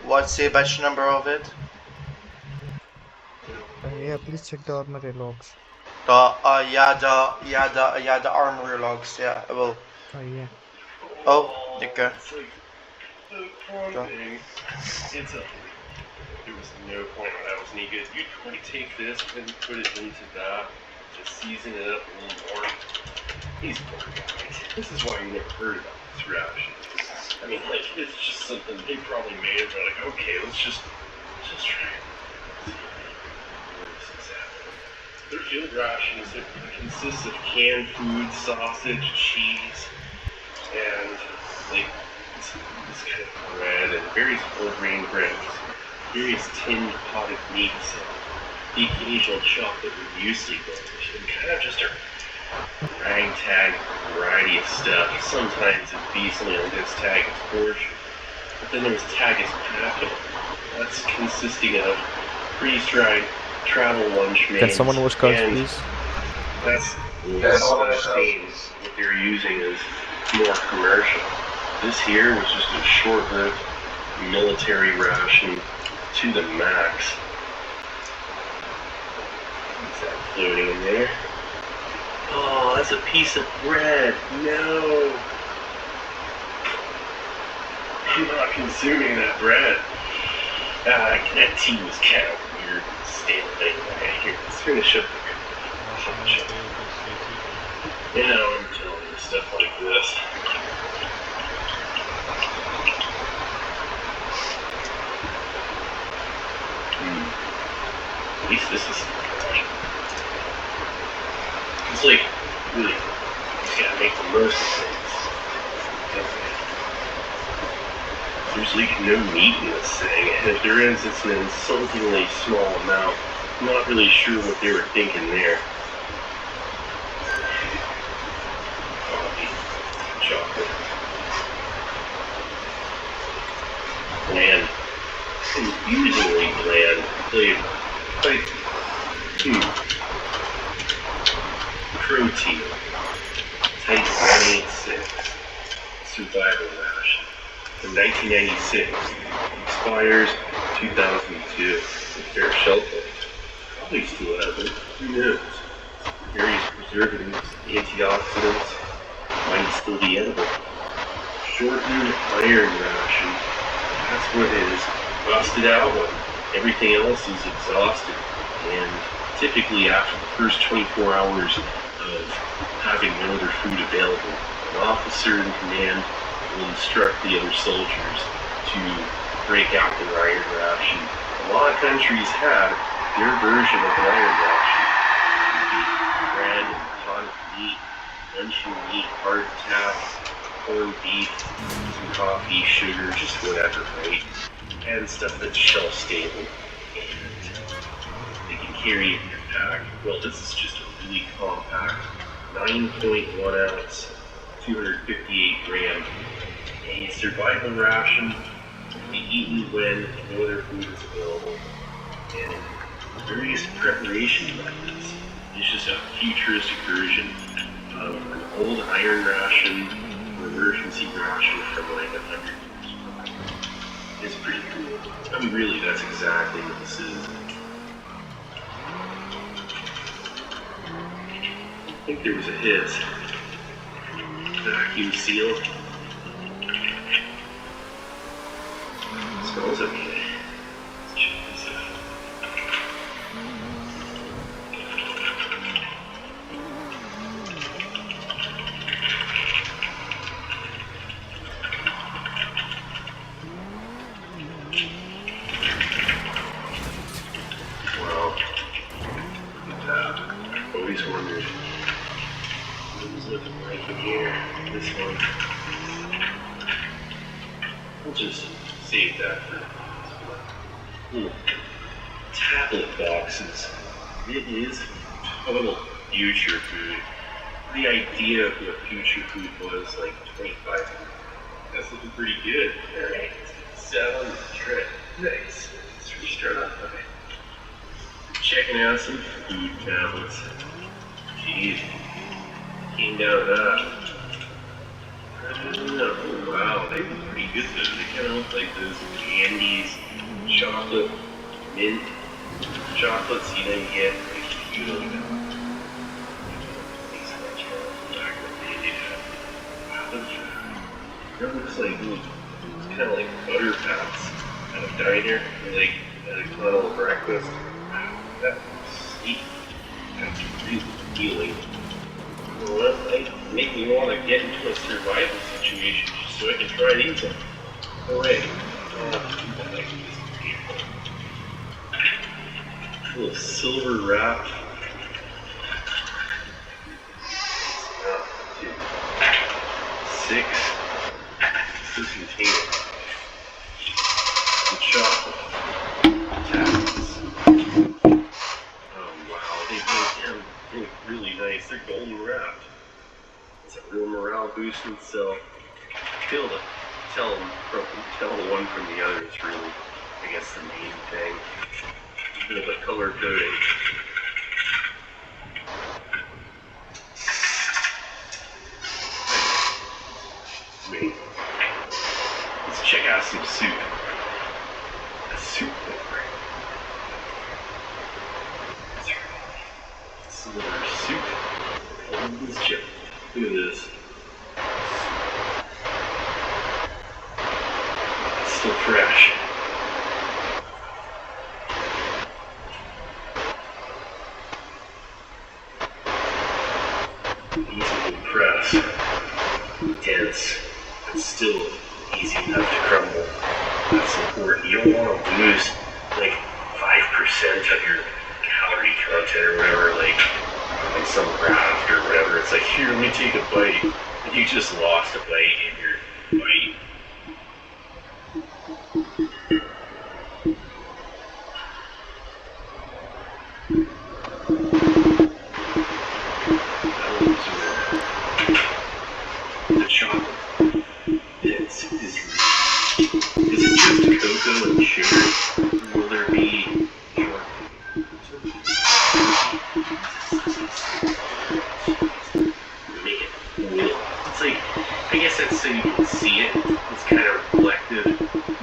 What's the batch number of it? Yeah, please check the armory logs. The armory logs. Yeah, I will. Yeah. Oh, okay. It's a. There was no point when I was any good. You'd probably take this and put it into that, just season it up a little more. These poor guys. This is why you never heard about this ration. I mean, like, it's just something they probably made it. They're like, okay, let's just try it. Their field rations, it consists of canned food, sausage, cheese, and like this kind of bread and various whole grain breads, various tinned potted meats, and the occasional chocolate with muesli bars, and kind of just a ragtag variety of stuff. Sometimes it'd be something like this tag as portion, but then there's tag as packet. That's consisting of freeze-dried travel lunch menus. Can someone wash cars, please? That's what they're using is more commercial. This here was just a short-lived military ration to the max. Is that floating in there? Oh, that's a piece of bread. No. I'm not consuming that bread. That tea was kind of weird. Stale thing right here. Let's finish up the you know, I'm telling you stuff like this. At least this is it's like, really, you just gotta make the most of things. There's like no meat in this thing, and if there is, it's an insultingly small amount. I'm not really sure what they were thinking there. Coffee, chocolate, bland, confusingly bland flavor. Like, protein, type 186, survival ration, from 1996, expires 2002, with fair shelf life. Probably still edible, who knows? Various preservatives, antioxidants, might still be edible. Shortened iron ration, that's what it is. Busted out one. Everything else is exhausted, and typically after the first 24 hours of having no other food available, an officer in command will instruct the other soldiers to break out their iron ration. A lot of countries had their version of an iron ration. It would be bread, potted meat, luncheon meat, hardtack, corned beef, some coffee, sugar, just whatever, right? And stuff that's shelf stable. And they can carry in your pack. Well, this is just a really compact 9.1 ounce, 258 gram, a survival ration to be eaten when no other food is available, and various preparation methods. It's just a futuristic version of an old iron ration or emergency ration from like 100 years ago. It's pretty cool. I mean, really, that's exactly what this is. I think there was a hit. Vacuum seal. Smells okay. Let's check this out. Wow. Look at that. I've always wondered what it was looking like in here. This one. We'll just save that for tablet boxes. It is total future food. The idea of what future food was like 25 years. That's looking pretty good. Alright, 7 tray. Nice. Let's restart on that. Checking out some food tablets. Jeez. Came down to that. I don't know. Oh, wow, they were pretty good though. They kind of look like those candies, chocolate, mint chocolates. You know, you get like you know, things like chocolate candy. That looks like kind of like butter pats at a diner, like at a little breakfast. That's sweet. That's really appealing. Well, that make me want to get into a survival situation just so I can try these ones. No way. A little silver wrap. Six. This contains the chocolate tablets. Oh wow, they look really nice. They're golden wrapped. It's a real morale boosting, so be able to tell the one from the other is really, I guess, the main thing. A bit of a color coding. Wait. Let's check out some soup. A soup flavor. It's a little soup. Look at this. It's still fresh. Easy to press. Dense. But still easy enough to crumble. That's important. You don't want to lose like 5% of your calorie content or whatever, like some graft or whatever. It's like, here, let me take a bite. And you just lost a bite in your bite. The chocolate. Is it just cocoa and sugar? Or will there be make it cool? It's like, I guess that's so you can see it. It's kind of reflective. You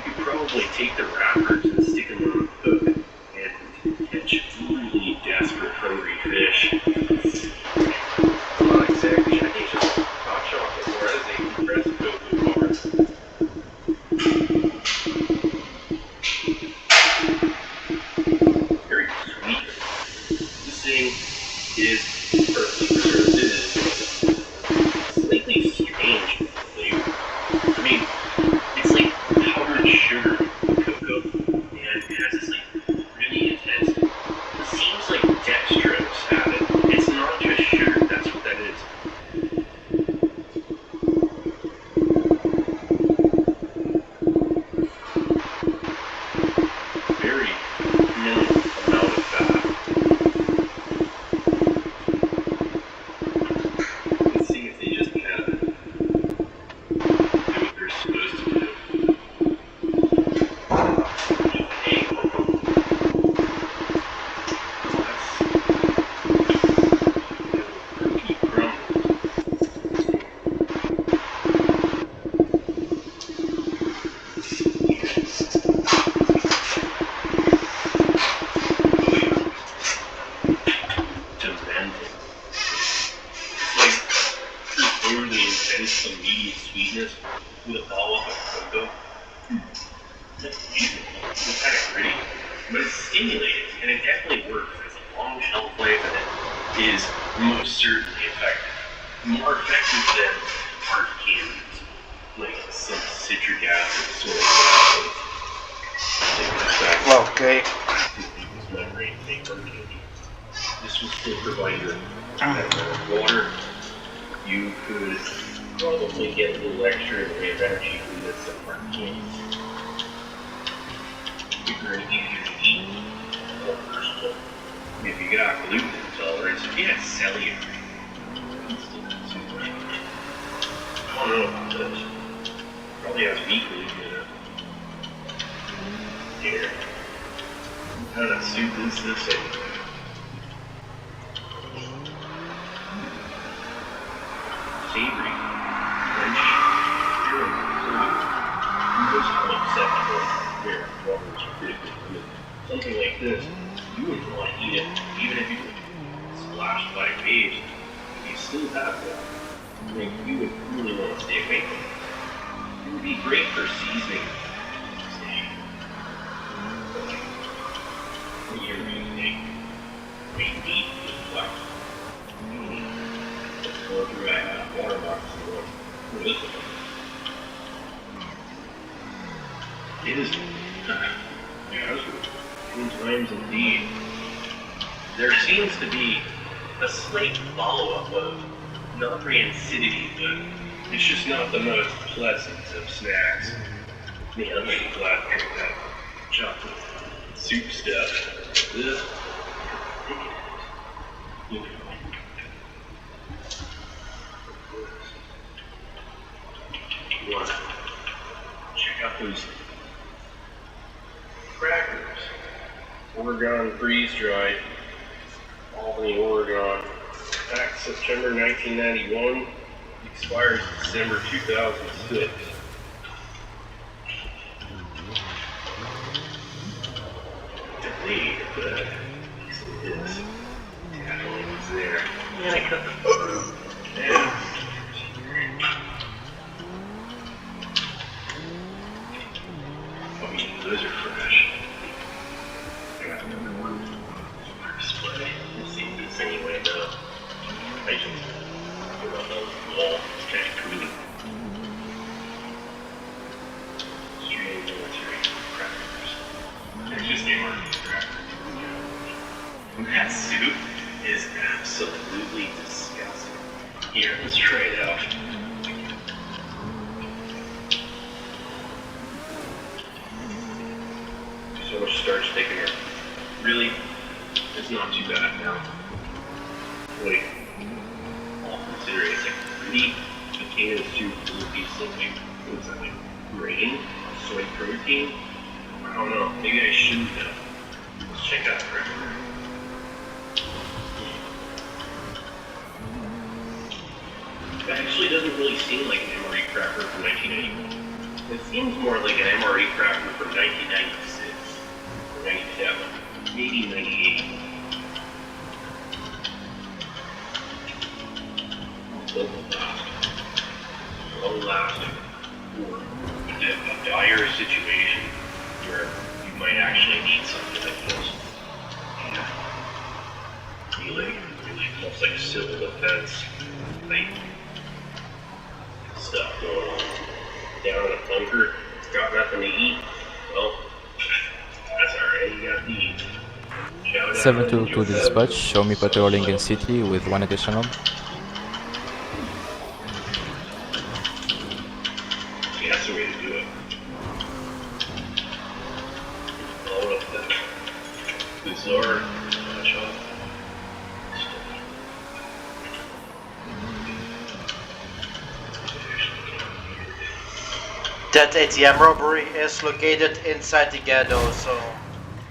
could probably take the wrappers and stick them on a hook and catch really desperate, hungry fish. Not exactly. I think it's just hot chocolate or as a compressed cocoa bar. Very sweet. This thing is perfectly preserved. It is slightly strange flavor. I mean, it's like powdered sugar cocoa, and it has this like really intense. It seems like dextrose added. It's not just sugar. That's what that is. Very minimal amount of fat. Let's see if they just kind of do what they're supposed to do. Egg on cookie crumbles. Demanding. It's like overly intense, immediate sweetness with a dollop of cocoa. It's beautiful. It's kind of gritty, but it's stimulating, and it definitely works. It's a long shelf life, and it is most certainly effective. More effective than hard candies, like some citric acid sort of stuff. Okay. This my brain take hard candy. This will still provide you that amount of water. You could probably get a little extra in the way of energy from this hard candy. Super easier to eat, more versatile. If you got gluten intolerance, if you had celiac, I don't know about this. Probably has wheat gluten in it. Here. What kind of soup is this anyway? Savory, crunchy, pure fruit. acceptable here at Robbers Ballas. Something like this, you wouldn't want to eat it, even if you were splashed by waves. You still have that. I think you would really want to stay away from it. It would be great for seasoning steak. When you're using great meat is flex. Let's go through that water box and go through this one. It is, in times indeed. There seems to be a slight follow-up of Notary acidity, but it's just not the most pleasant of snacks. Man, I'm really glad I picked that chocolate soup stuff. Ugh. You want to check out those crackers. Oregon freeze-dried. Albany, Oregon. Back September 1991. Expires December 2006. Delayed, but it is. Definitely was there. And I cut the photo. Yeah. Oh, yeah, those are fresh. I got another one. Display. Let's see this anyway, though. I just put on the wall. It's kind of cool. Australian military crackers. They're just MRE crackers. That soup is absolutely disgusting. Here, let's try it out. So much starch taken here. Really? It's not too bad now. Wait. I'll consider it. It's like pretty potato soup will be something. What's that like? Grain? Soy protein? I don't know. Maybe I shouldn't have. Let's check out the cracker. That actually doesn't really seem like an MRE cracker from 1991. It seems more like an MRE cracker from 1996. 97, maybe 98. Long lasting, or a dire situation where you might actually need something like this. Yeah. Really almost like civil defense type stuff going on. Down in a bunker, got nothing to eat. Well, that's alright, you got these. 722 dispatch, show me patrolling in city with one additional. Yeah, that's the way to do it. Blow up that bizarre shot. That ATM robbery is located inside the ghetto, so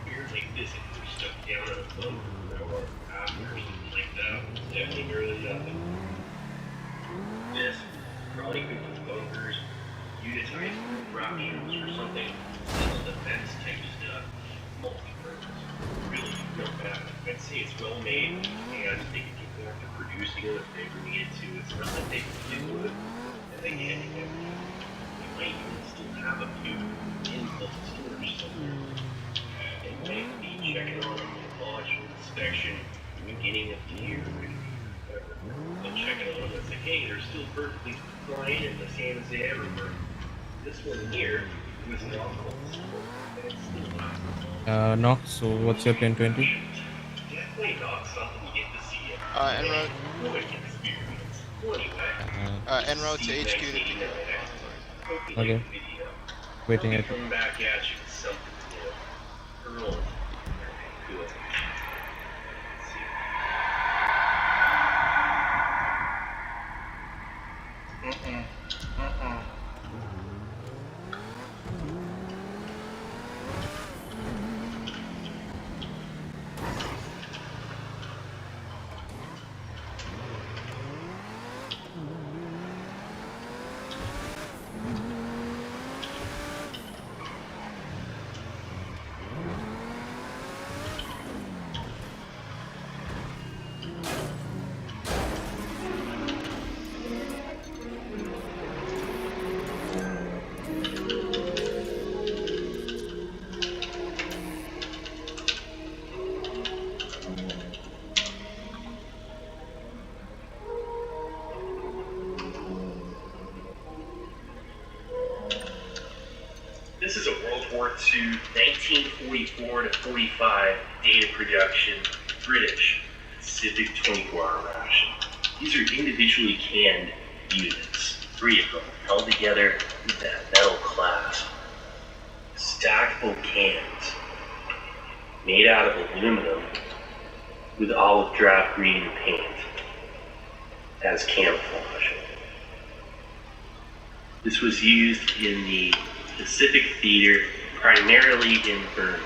Weird like this, if you're stuck down in a bunker or after or something like that, definitely better than nothing. This, probably good for bunkers, unitized group rations or something, civil defense type stuff, multi-purpose. Really not bad. I'd say it's well made, and they can get back to producing it if they ever needed to. It's not like they can get wood, and they can't get everything. They might even still have a few in the storage somewhere. They might be checking on them for launch inspection, beginning of the year, whatever. They'll check it on them and say, hey, they're still perfectly fine and the same as they ever were. This one here was an alcohol store, and it's still not. No, so what's your 1020? Definitely not something you get to see it. En route, Good experience. Well, anyway, en route to HQ to pick up. hoping Okay. the video. Waiting I'll at be coming back at you with something new. Earl. Cool. Let's see. report to 1944 to 45 data production British Pacific 24-hour ration. These are individually canned units, 3 of them, held together with that metal clasp. Stackable cans made out of aluminum with olive drab green paint as camouflage. This was used in the Pacific Theater, primarily in Burma,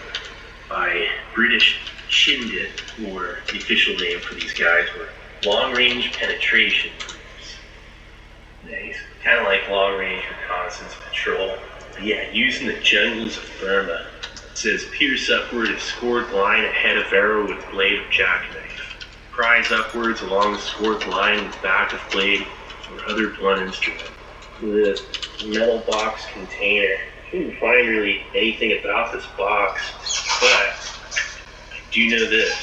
by British Chindit, or the official name for these guys were long-range penetration groups. Nice. Kind of like long-range reconnaissance patrol. But yeah, used in the jungles of Burma. It says, pierce upward of scored line ahead of arrow with blade of jackknife. Prise upwards along the scored line with back of blade or other blunt instrument. This metal box container. Couldn't find really anything about this box, but I do know this.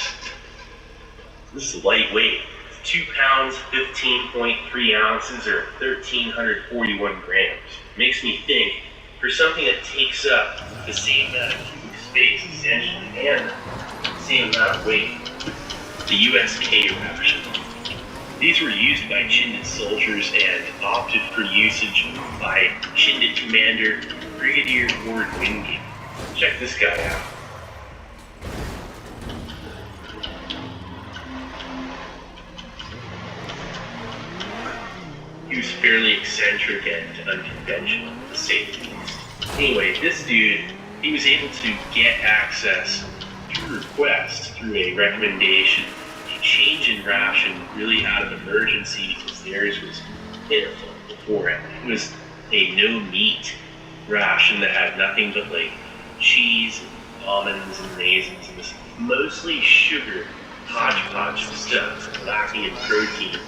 This is lightweight. It's 2 pounds, 15.3 ounces, or 1,341 grams. Makes me think, for something that takes up the same amount of cubic space, essentially, and the same amount of weight, the USK ration. These were used by Chindit soldiers and opted for usage by Chindit commander Brigadier Ward Wingate. Check this guy out. He was fairly eccentric and unconventional, to say the least. Anyway, this dude, he was able to get access through request, through a recommendation, a change in ration really out of emergency because theirs was pitiful before it. It was a no-meat ration that had nothing but like cheese and almonds and raisins and this mostly sugar hodgepodge of stuff, lacking in protein,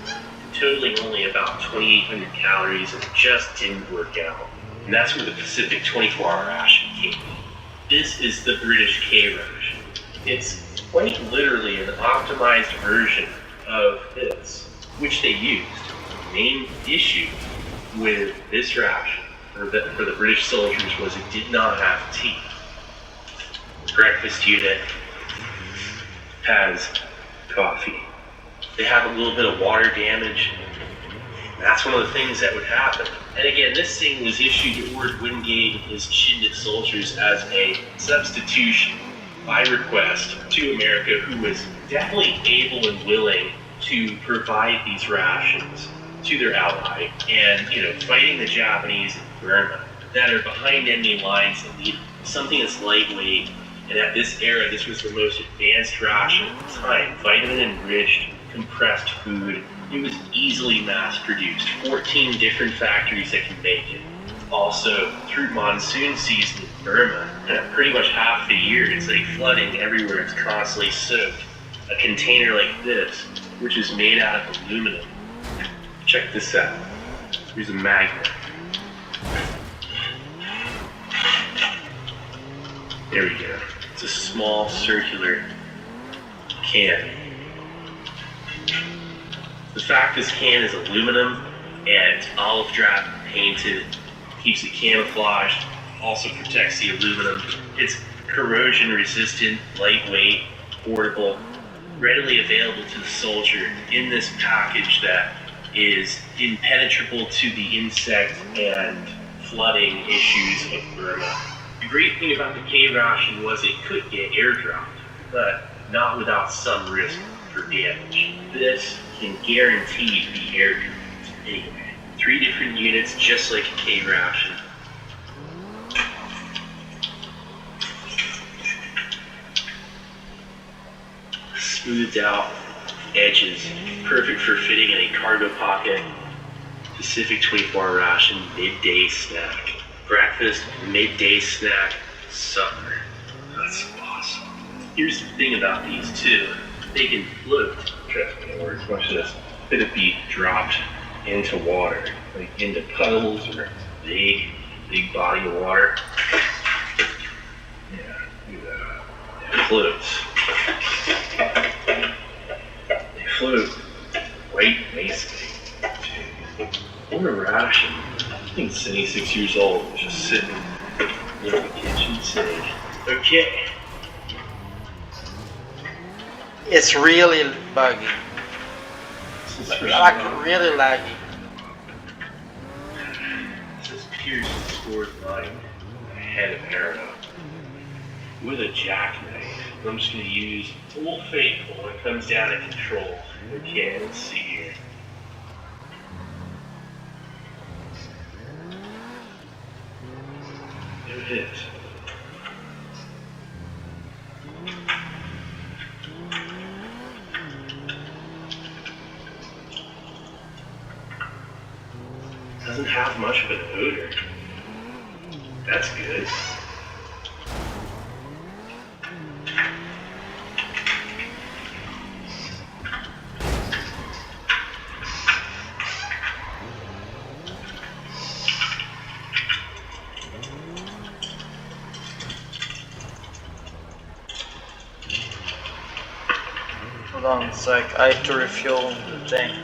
totaling only about 2,800 calories, and just didn't work out. And that's where the Pacific 24-hour ration came in. This is the British K ration. It's quite literally an optimized version of this, which they used. The main issue with this ration for the British soldiers was it did not have tea. The breakfast unit has coffee. They have a little bit of water damage. That's one of the things that would happen. And again, this thing was issued to Ward Wingate and his Chindit soldiers as a substitution by request to America, who was definitely able and willing to provide these rations to their ally. And, fighting the Japanese in Burma that are behind enemy lines that need something that's lightweight. And at this era, this was the most advanced ration at the time, vitamin-enriched, compressed food. It was easily mass-produced. 14 different factories that can make it. Also, through monsoon season in Burma, pretty much half the year, it's like flooding everywhere. It's constantly soaked. A container like this, which is made out of aluminum. Check this out. Here's a magnet. There we go. It's a small circular can. The fact this can is aluminum and olive drab painted keeps it camouflaged, also protects the aluminum. It's corrosion resistant, lightweight, portable, readily available to the soldier in this package that is impenetrable to the insect and flooding issues of Burma. The great thing about the K ration was it could get airdropped, but not without some risk for damage. This can guarantee to be airdropped. Anyway, 3 different units, just like a K ration. Smoothed out edges, perfect for fitting in a cargo pocket. Pacific 24-hour ration, midday snack. Breakfast, midday snack, supper. That's awesome. Here's the thing about these too. They can float. Trust me, it works. Watch this. Could it be dropped into water, like into puddles or big body of water? Yeah, look at that. It floats. They float quite nicely. What a ration. I think it's 76 years old, just sitting in the kitchen sink. Okay. It's really buggy. This is for Like, sure. really laggy. This is Pearson scored line ahead of Arrow with a jackknife. I'm just going to use Old Faithful when it comes down to control. Okay, let's see here. There it is. Doesn't have much of an odor. That's good. Hold on a sec, I have to refuel the tank.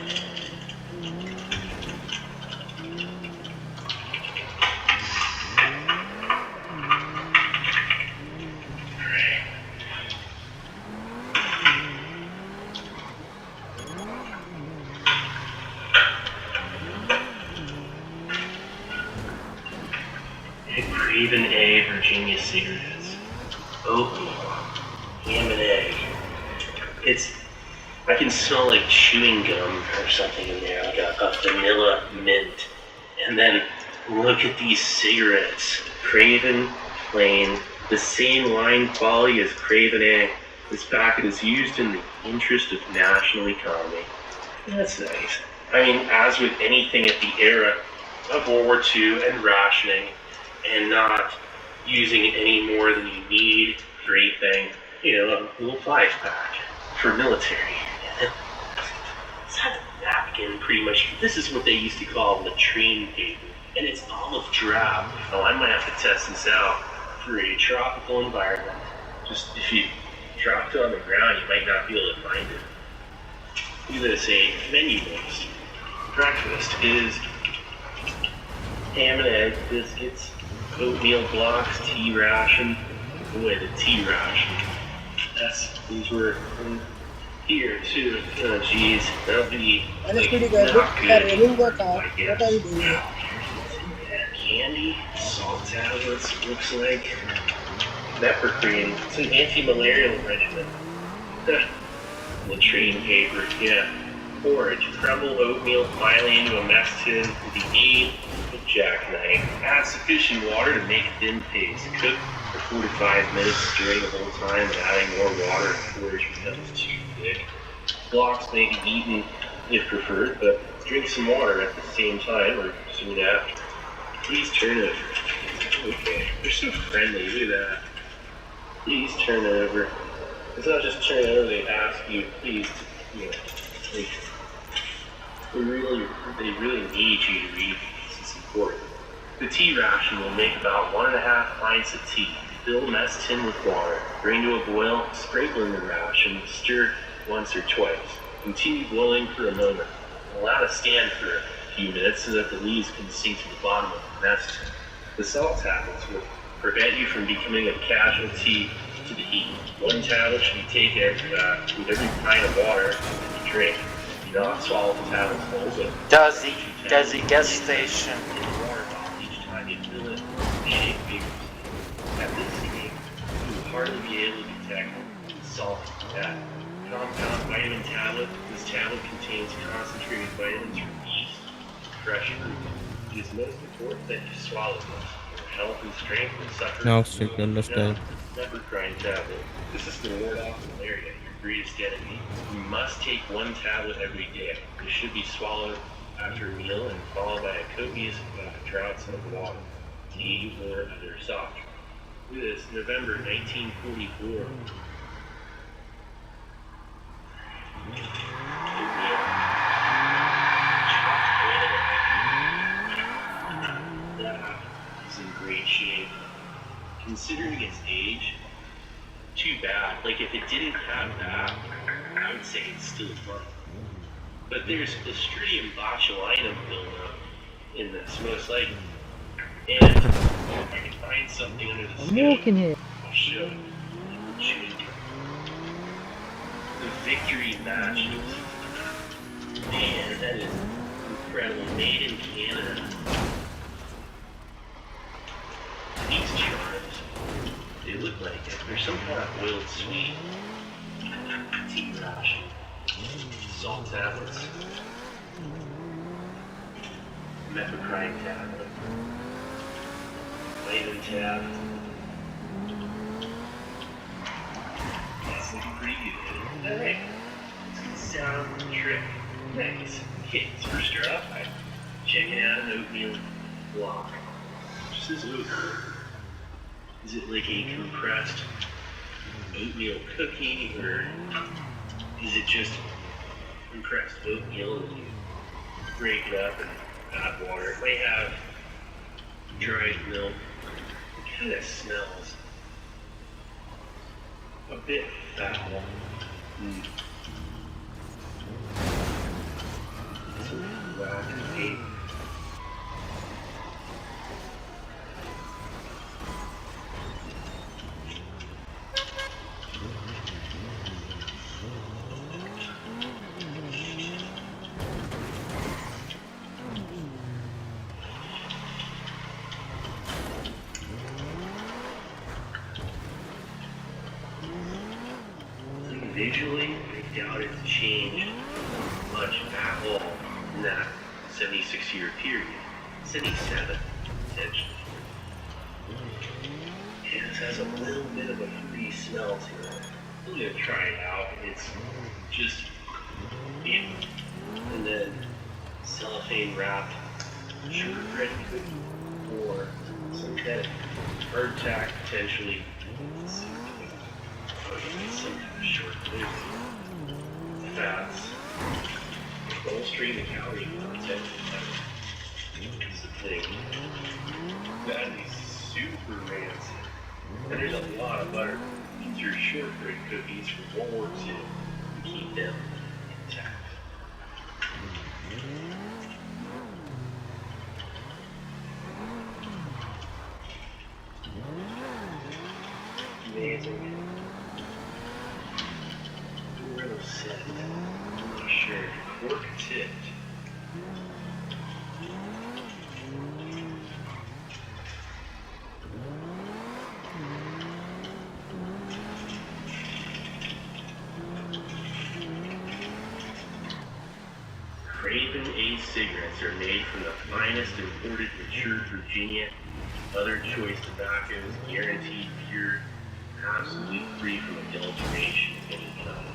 Craven A Virginia cigarettes. Oatmeal. Ham and egg. I can smell like chewing gum or something in there, like a vanilla mint. And then look at these cigarettes. Craven plain, the same line quality as Craven A. This packet is used in the interest of national economy. That's nice. I mean, as with anything at the era of World War II and rationing, and not using any more than you need for anything, a little 5-pack for military. It's had a napkin, pretty much. This is what they used to call latrine paper, and it's olive drab. Oh, I might have to test this out for a tropical environment. Just if you dropped it on the ground, you might not be able to find it. Look at this, a menu list. Breakfast is ham and egg, biscuits, oatmeal blocks, tea ration. Boy, the tea ration. These were in here too. Oh geez, that'll be like, not good. I guess. Candy, salt tablets, looks like. Pepper cream. It's an anti-malarial regimen. Latrine paper, yeah. Porridge, crumble oatmeal finely into a mess tin with the aid of a jackknife. Add sufficient water to make thin paste. Cook for 4 to 5 minutes, stirring the whole time and adding more water if porridge becomes too thick. Blocks may be eaten if preferred, but drink some water at the same time or soon after. Please turn it. Okay, they're so friendly, look at that. Please turn it over. It's not just turn it over, they ask you, please, they really need you to read these. It's important. The tea ration will make about 1.5 pints of tea. Fill mess tin with water. Bring to a boil, sprinkle in the ration, stir once or twice. Continue boiling for a moment. Allow to stand for a few minutes so that the leaves can sink to the bottom of the mess tin. The salt tablets will prevent you from becoming a casualty to the heat. 1 tablet should be taken with every pint of water you drink. Do not swallow the tablets whole, but Does the gas station. in the water bottle each time you fill it. Shake fingers. At this stage, you will hardly be able to detect salt in that. Compound vitamin tablet. This tablet contains concentrated vitamins from yeast, fresh fruit. It is most important that you swallow this. For health and strength and suffer. Now stick your left eye. Nepercrine tablet. This is to ward off malaria, your greatest enemy. You must take 1 tablet every day. It should be swallowed after a meal and followed by a copious draughts of water, tea, or other soft drink. Look at this, November 1944. That is in great shape. Considering its age, too bad. Like, if it didn't have that, I would say it's still fun. But there's Clostridium botulinum buildup in this, most likely. And if I can find something under the stove, I'll show it. The victory matches. Man, that is incredible. Made in Canada. These charms, they look like they're some kind of oiled sweet. Tea ration. Salt tablets. Mepicrine tablet. Vitamin tab. That's looking pretty good. Alright. It's gonna sound trick. Nice. Okay, so first start off by checking out an oatmeal block. Just this oatmeal. Is it like a compressed oatmeal cookie, or is it just compressed oatmeal and you break it up and add water? It might have dried milk. It kind of smells a bit foul. Some wax and paint. Visually, I doubt it's changed much at all in that 76-year period. 77, potentially. And it has a little bit of a fruity smell to it. I'm gonna try it out. It's just it. And then cellophane wrapped shortbread cookie or some kind of hardtack, potentially. Some kind of short lived fats, bolstering the calorie content is the thing. That is super rancid. And there's a lot of butter. These are shortbread cookies from World War II. We keep them intact. Amazing. Set. I'm not sure. Cork tipped. Craven Ace cigarettes are made from the finest imported matured Virginia. Other choice tobaccos guaranteed pure, absolutely free from adulteration of any kind.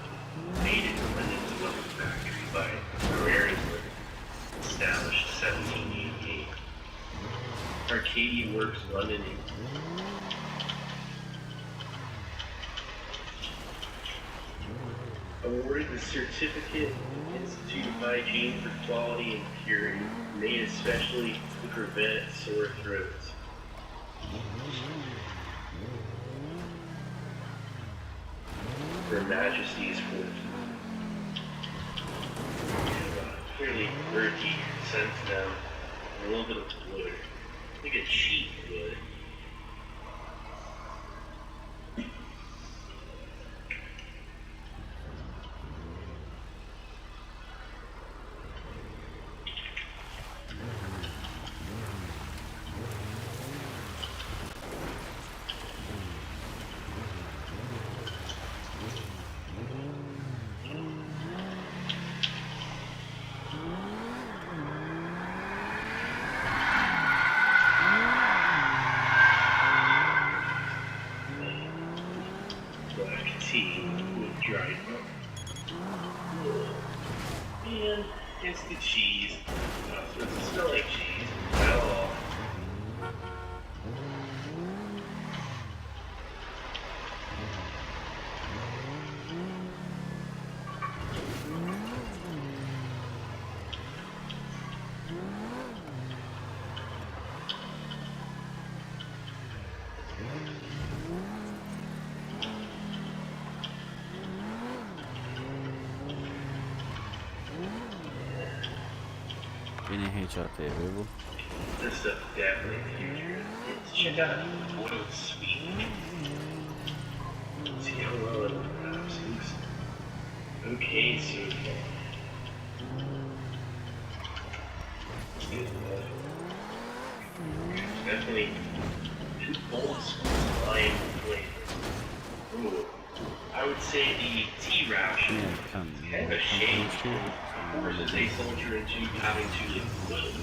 Made in the London Wood Factory by Robbery Ballas, established 1788. Arcadia Works, London, England. Awarded the Certificate Institute of Hygiene for Quality and Purity, made especially to prevent sore throats. Her Majesty's forces. Fairly earthy scent now, and a little bit of wood, like a cheap wood. Tea with dried milk. And it's the cheese. So it doesn't smell like cheese at all. NHA TV, This stuff definitely in the future. Check out oil speed. See how well it perhaps looks okay so far. Good enough. Definitely two bolts flying flavor. Ooh. I would say the T-Ration is kind of a shame. Forces a soldier into having to load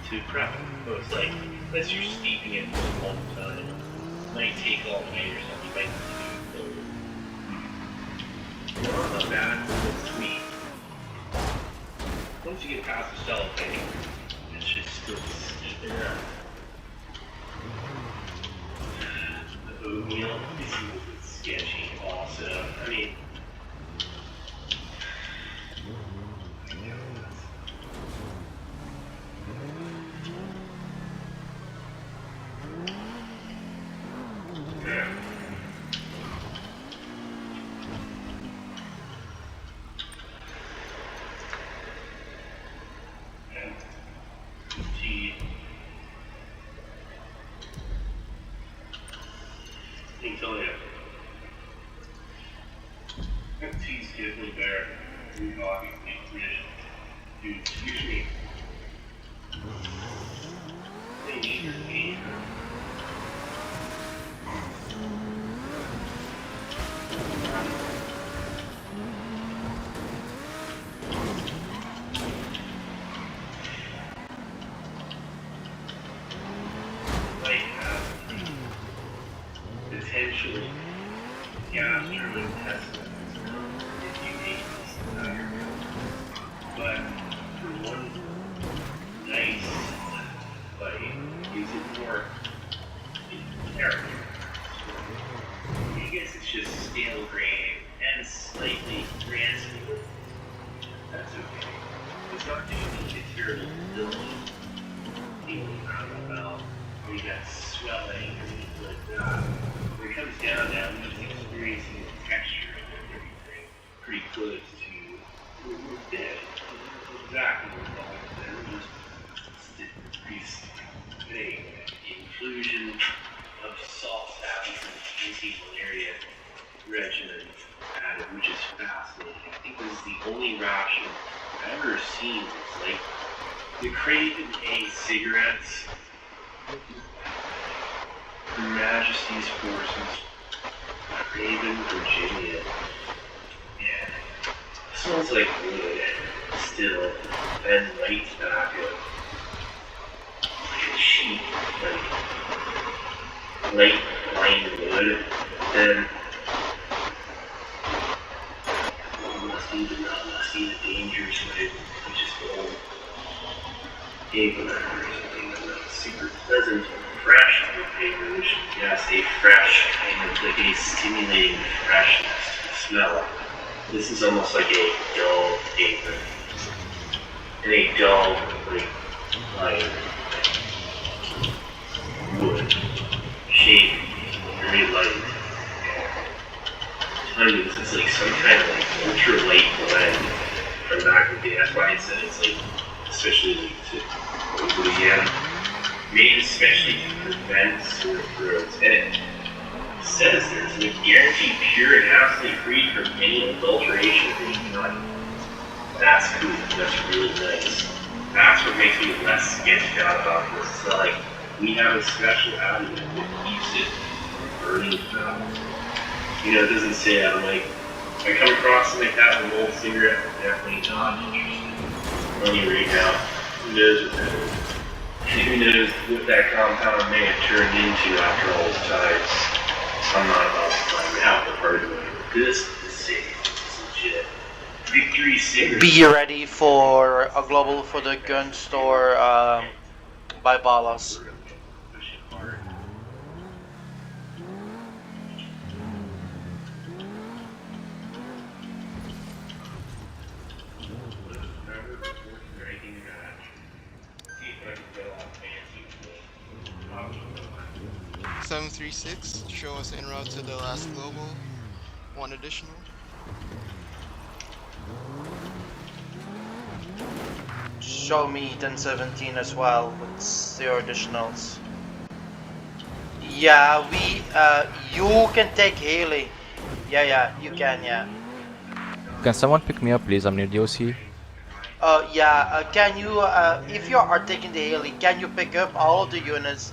to prep. So it's like, unless you're steeping it for a long time, it might take all night or something. You might need to not bad, it's sweet. Once you get past the cellophane, it's just still steeping up. The oatmeal is a little bit sketchy also. I mean, I can tell you, that tea's definitely better than coffee make tradition. Dude, excuse me. They need your game. Might have potentially gastrointestinal if you ate this entire meal. But for one nice bite, is it more in character? I guess it's just stale grain and slightly rancid. That's okay. It's not too much a terrible filling feeling around the mouth. Where you got swelling or anything like that. When it comes down now, I'm just experiencing the texture of everything pretty close to dead. Exactly what we're calling there. Just increased vague. The inclusion of salt tablets and anti-malaria regimen added, which is fascinating. I think this is the only ration I've ever seen that's like the Craven A cigarettes. Her Majesty's Forces, Craven, Virginia. Yeah, smells like wood, still, and light tobacco. Like a cheap, light pine wood. Then, musty, but not musty, the dangerous wood, which is old. Paper or something that's not super pleasant. Fresh paper, which, yes, a fresh kind of like a stimulating freshness to the smell. This is almost like a dull paper. And a dull, like, wood shape, very light. I'm telling you, this is like some kind of like ultra light blend from back in the day. That's why I said it's like, especially like to Louisiana. Made especially to prevent sore throats. And it says there's like guaranteed pure and absolutely free from any adulteration or anything like that. That's cool. That's really nice. That's what makes me less sketched out about this. It's not like we have a special additive that keeps it from burning out. You know, it doesn't say that. I'm like, if I come across something like that with an old cigarette, I'm definitely not interested. On you right now, who knows what that is? Who knows what that compound may have turned into after all this time. I'm not about to find out the hard way. This is safe. It's legit. Victory cigarettes. Be ready for a global for the gun store by Ballas. Right. 736, show us en route to the last global. One additional. So show me 1017 as well with your additionals. Yeah, you can take Haley. Yeah, you can, yeah. Can someone pick me up, please? I'm near DOC. Can you, if you are taking the Haley, can you pick up all of the units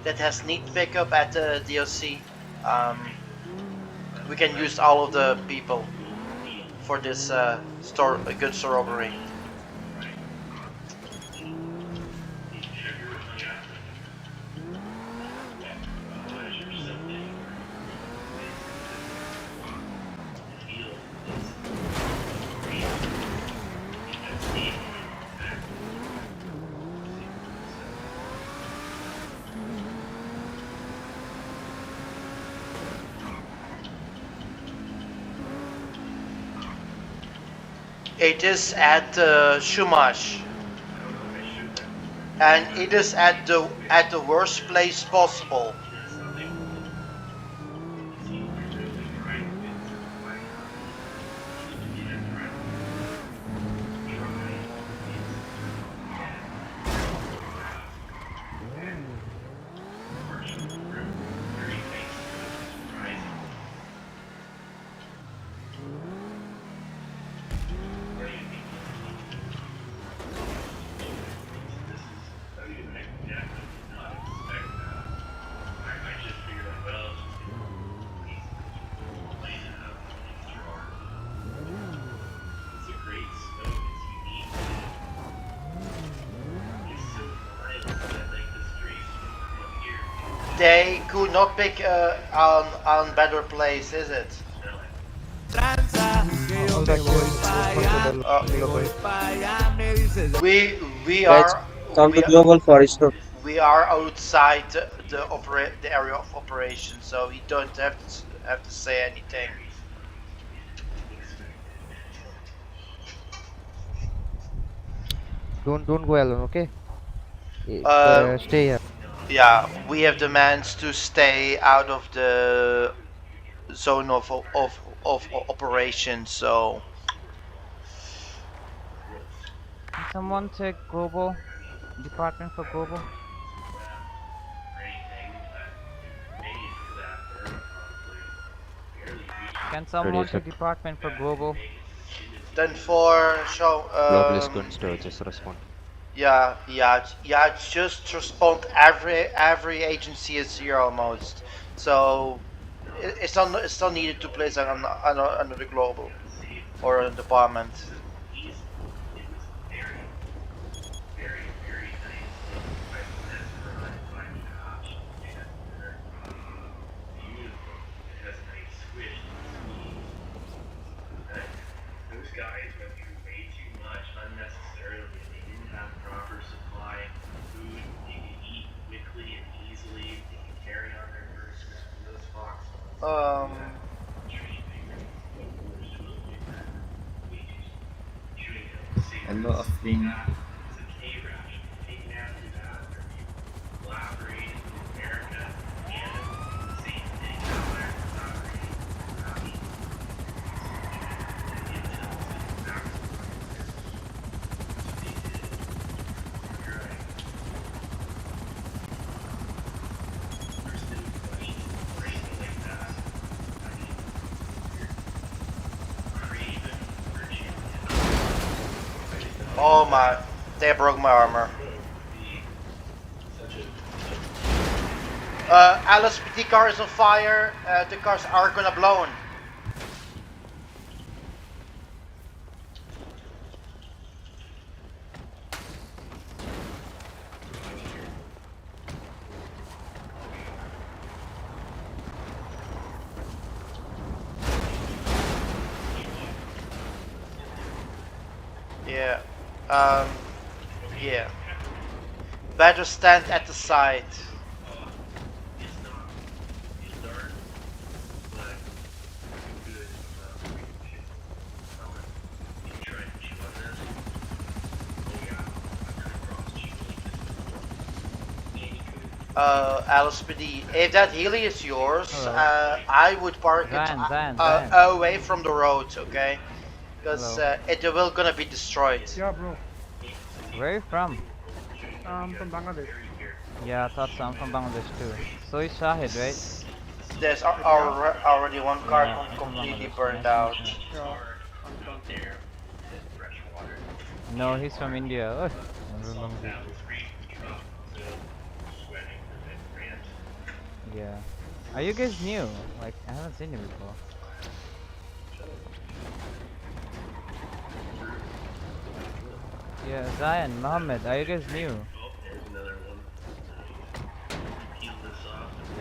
that has need pickup at the DOC? We can use all of the people for this goods robbery. It is at Shumash, and it is at the worst place possible. They could not pick on better place, is it? All the queues to the We Guys, are come to we global for store. we are outside the area of operation, so we don't have to say anything. Don't go alone, okay? Uh, Stay here. yeah, we have demands to stay out of the zone of operation. So Can someone take global department for global? Can someone take department for global? then for show Global is gun store, just respond. yeah. Just respond. Every agency is here almost. So it's not needed to place under the global or a department. Hello, Afrin. Oh my! They broke my armor. LSPD car is on fire. The cars are gonna blow. Yeah. Yeah. Better stand at the side. LSPD, if that heli is yours, I would park it away from the road, okay? Because it will gonna be destroyed. Yeah, bro. Where are you from? From Bangladesh. Yeah, I thought so. I'm from Bangladesh too. So is Shahid, right? There's already one car Yeah, I'm from completely Bangladesh. burned Nice to out. meet you. Yeah. I'm from. No, he's from India. Oh, I'm from Bangladesh. Yeah. Are you guys new? Like, I haven't seen you before. Yeah, Zion, Mohammed, are you guys new?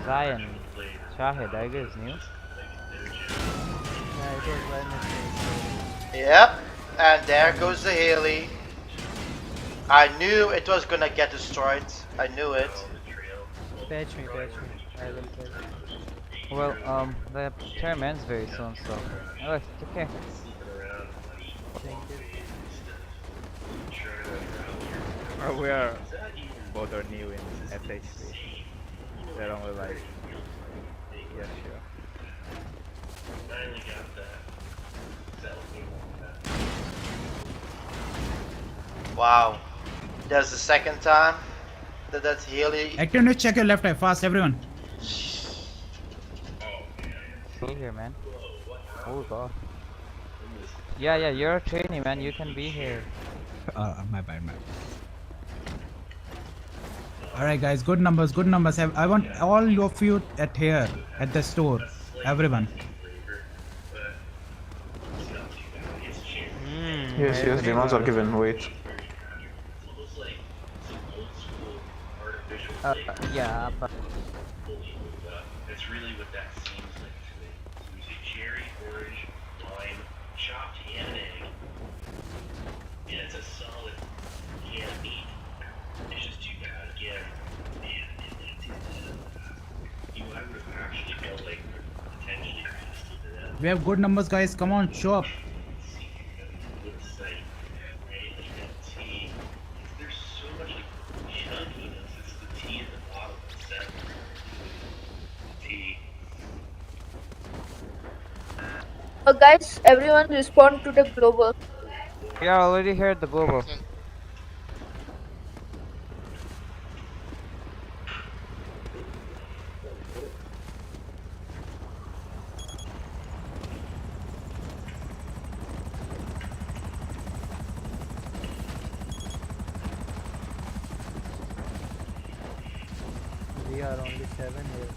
Zion, Shahid, are you guys new? Yeah, it was by mistake. Yep, and there goes the heli. I knew it was gonna get destroyed. I knew it. Patch me. I will patch. Well, the term ends very soon, so. Alright, take care. Thank you. We are both are new in SAHP. They're only like, yeah, sure. Wow. That's the second time that heli. Active, check your left eye fast, everyone. Be here, man. Oh god. Yeah, you're a trainee, man. You can be here. My bad. Alright, guys, good numbers. I want all of you at here, at the store. Everyone. Yes, demands are given. Wait. Yeah, but That's really what that seems like to me. So we say cherry, orange, lime, chopped ham and egg. And it's a solid can of meat. It's just too bad. Again, man, I would have actually felt like potentially resistant to that. We have good numbers, guys. Come on, show up. There's so much like chunkiness. It's the tea at the bottom of the center. Tea. Guys, everyone respond to the global. we are already here at the global. We are only 7 here.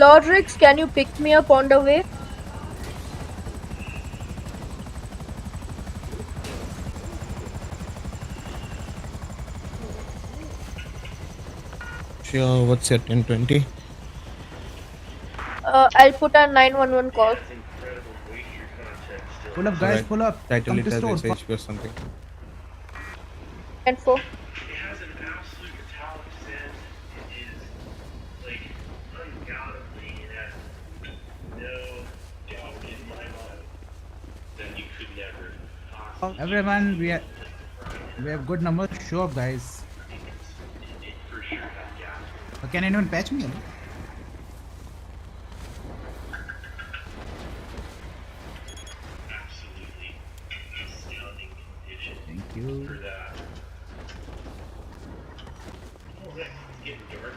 Lordrix, can you pick me up on the way? Sure, what's your 1020? I'll put a 911 call. Pull up, guys, pull up. Title Come it to as store. SHP or something. And 4. It has an absolute metallic scent. It is like undoubtedly it has no doubt in my mind that you could never possibly Everyone, we have good numbers. Show up, guys. it for sure have gas. Can anyone patch me? Absolutely astounding condition Thank you. for that. Oh, it's getting darker.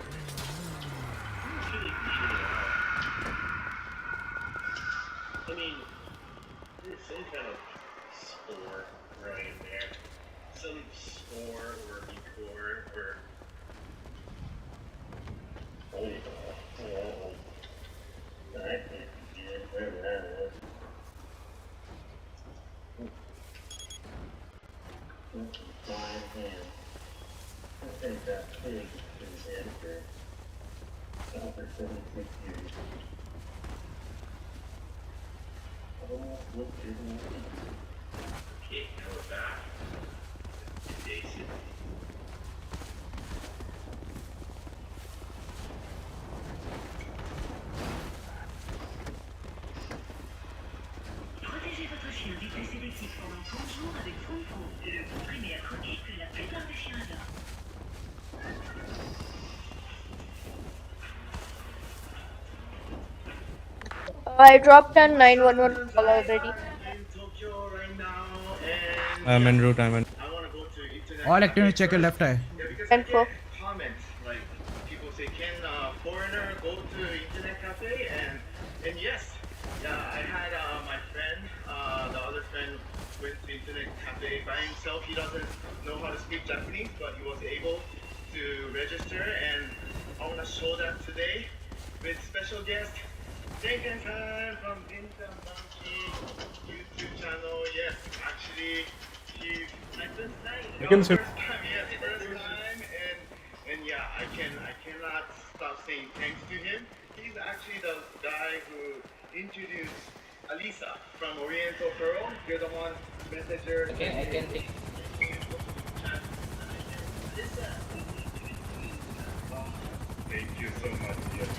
It's really cleaning out. I mean, there's some kind of spore right in there. Some spore or liqueur or. Oh. I think you did where that is. Flying hand. I think that pig is dead for 76 years. Oh, look, isn't it? Okay, now we're back. Day 60. Protégez votre chien vitesse électrique pendant 30 jours avec 30 points et le comprimé à chronique que la plupart des chiens adorent. I dropped a 911 call already. I'm en route. I want to go to All activity, check your left eye. And for comments like people say, can foreigner go to internet cafe? And yes, I had my friend, the other friend went to internet cafe by himself. He doesn't know how to speak Japanese, but he was able to register, and I want to show that today with special guest Jason-san from Dinsan Monkey YouTube channel. Yes, actually, he's my first time. First time, yes, first time, and yeah, I cannot stop saying thanks to him. He's actually the guy who introduced Alisa from Oriental Pearl. You're the one messenger. Okay, I can take. Thank you so much. Yes.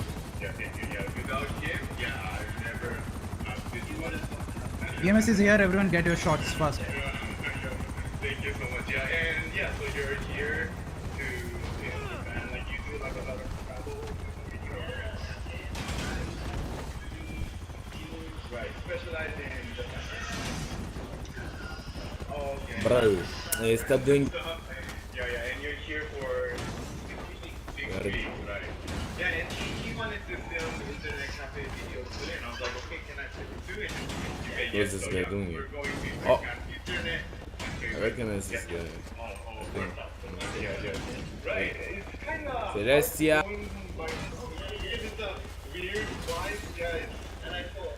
Yeah, thank you. Yeah, without him, yeah, I never this much. EMS is here. Everyone, get your shots fast. Thank you so much. Yeah, and yeah, so you're here to Japan, like you do like a lot of travel. Right, specialize in Japan. Oh, okay. Bro, stop doing. Yeah, and you're here for 6 weeks, right? Yeah, and he wanted to film internet cafe videos today, and I was like, okay, can I do it? What's this guy doing here? We're going to Oh, internet. I recognize this guy. Yeah. Right, it's kind of... Celestia. It's a weird vibe, yeah, and I thought,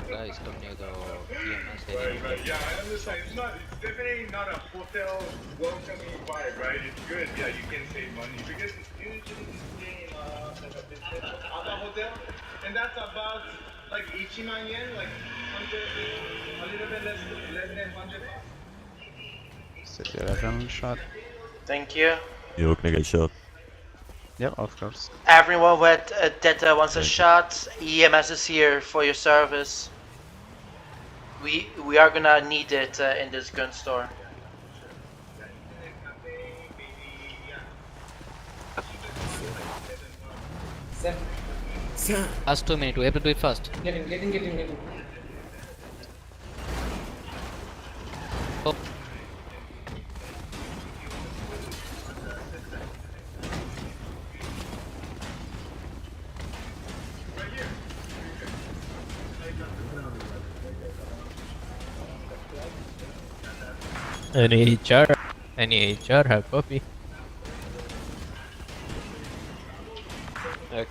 Guys, come near the EMS Right, yeah, I understand. It's definitely not a hotel welcoming vibe, right? It's good, yeah, you can save money because usually you stay in like a business other hotel, and that's about like 1,000,000 yen, like 100, a little bit less than 100 bucks. Set your adrenaline shot. Thank you. You can get shot. Yeah, of course. Everyone that wants a shot, EMS is here for your service. We are gonna need it in this gun store. Last 2 minutes, we have to do it fast. Get in. Oh. Any HR? Any HR? Have copy.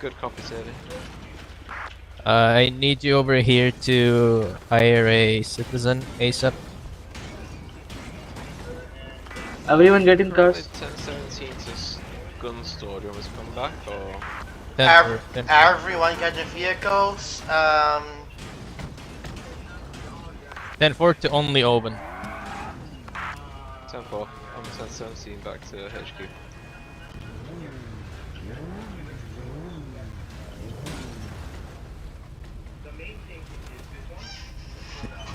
Good copy, Savvy. I need you over here to hire a citizen ASAP. Everyone get in cars. 1017 is gun store. Do you want me to come back or? Everyone get their vehicles. 10-4 to only open. 10-4. I'm 1017 back to HQ.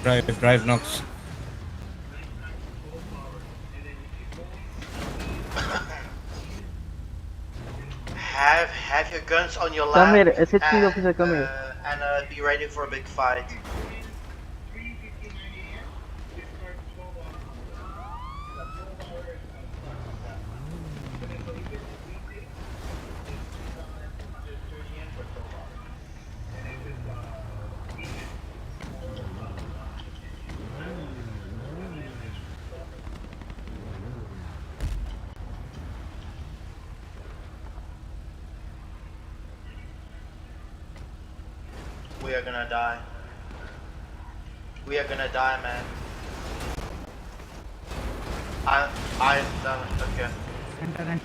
Drive, Knox. Have your guns on your lap. Come here, SHP officer, come here. And be ready for a big fight. We are gonna die. We are gonna die, man. I'm done. Okay. Enter.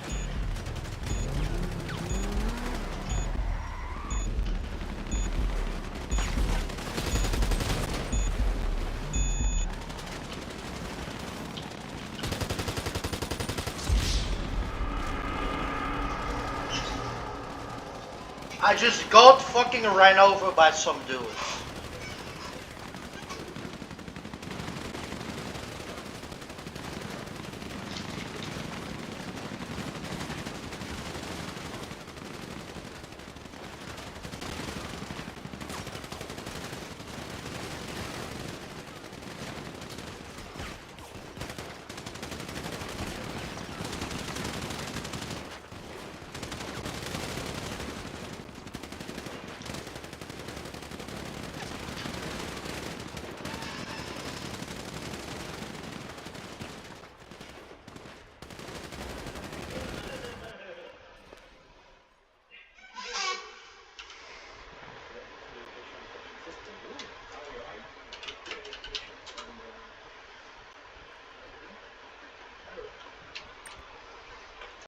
I just got fucking ran over by some dude.